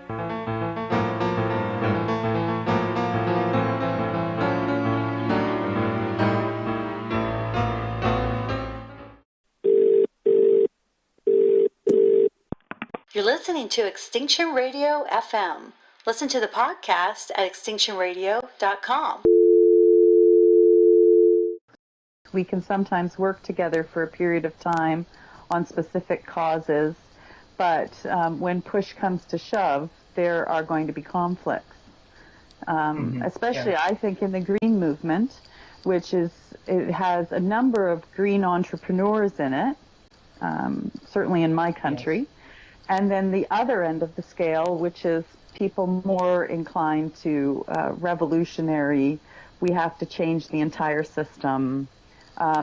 You're listening to Extinction Radio FM. Listen to the podcast at extinctionradio.com. We can sometimes work together for a period of time on specific causes, but when push comes to shove, there are going to be conflicts. Especially, I think, in the green movement, it has a number of green entrepreneurs in it, certainly in my country. Yes. And then the other end of the scale, which is people more inclined to revolutionary, we have to change the entire system,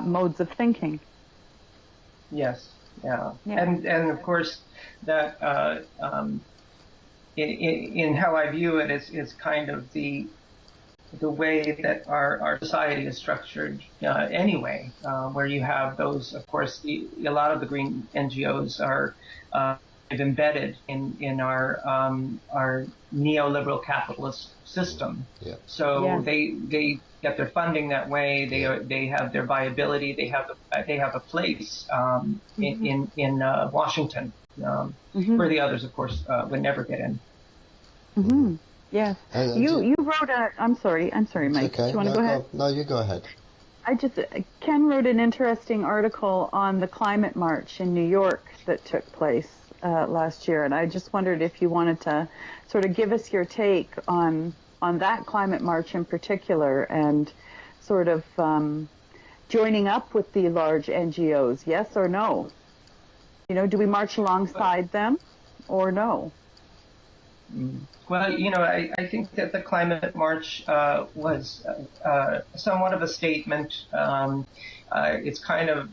modes of thinking. Yes, yeah. And of course, that in how I view it is kind of the way that our society is structured anyway, where you have those, of course, a lot of the green NGOs are embedded in our neoliberal capitalist system. Yeah. So they get their funding that way. They have their viability. They have a place in Washington, where the others, of course, would never get in. Mm-hmm. Yes. You wrote I'm sorry, Mike. Okay. Do you want to go ahead? No, you go ahead. Ken wrote an interesting article on the climate march in New York that took place last year, and I just wondered if you wanted to sort of give us your take on that climate march in particular, and sort of joining up with the large NGOs, yes or no? Do we march alongside them or no? Well, I think that the climate march was somewhat of a statement. It's kind of,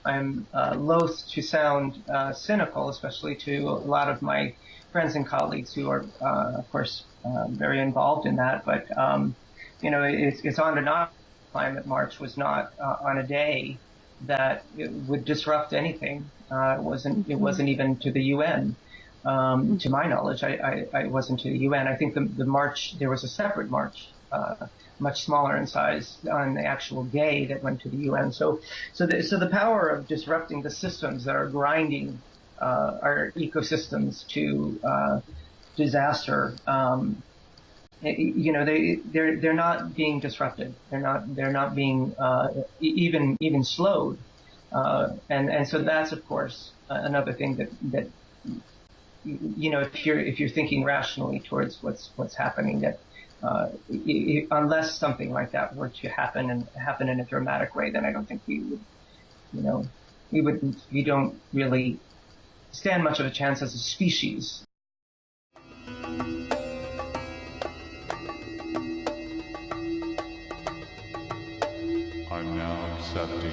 I'm loath to sound cynical, especially to a lot of my friends and colleagues who are, of course, very involved in that. But, it's on and off. Climate march was not on a day that it would disrupt anything. It wasn't even to the UN. To my knowledge, I wasn't to the UN. I think the march, there was a separate march, much smaller in size, on the actual day that went to the UN. So the power of disrupting the systems that are grinding our ecosystems to disaster, they're not being disrupted. They're not being even slowed. And so that's, of course, another thing that if you're thinking rationally towards what's happening, that unless something like that were to happen in a dramatic way, then I don't think we don't really stand much of a chance as a species. I'm now accepting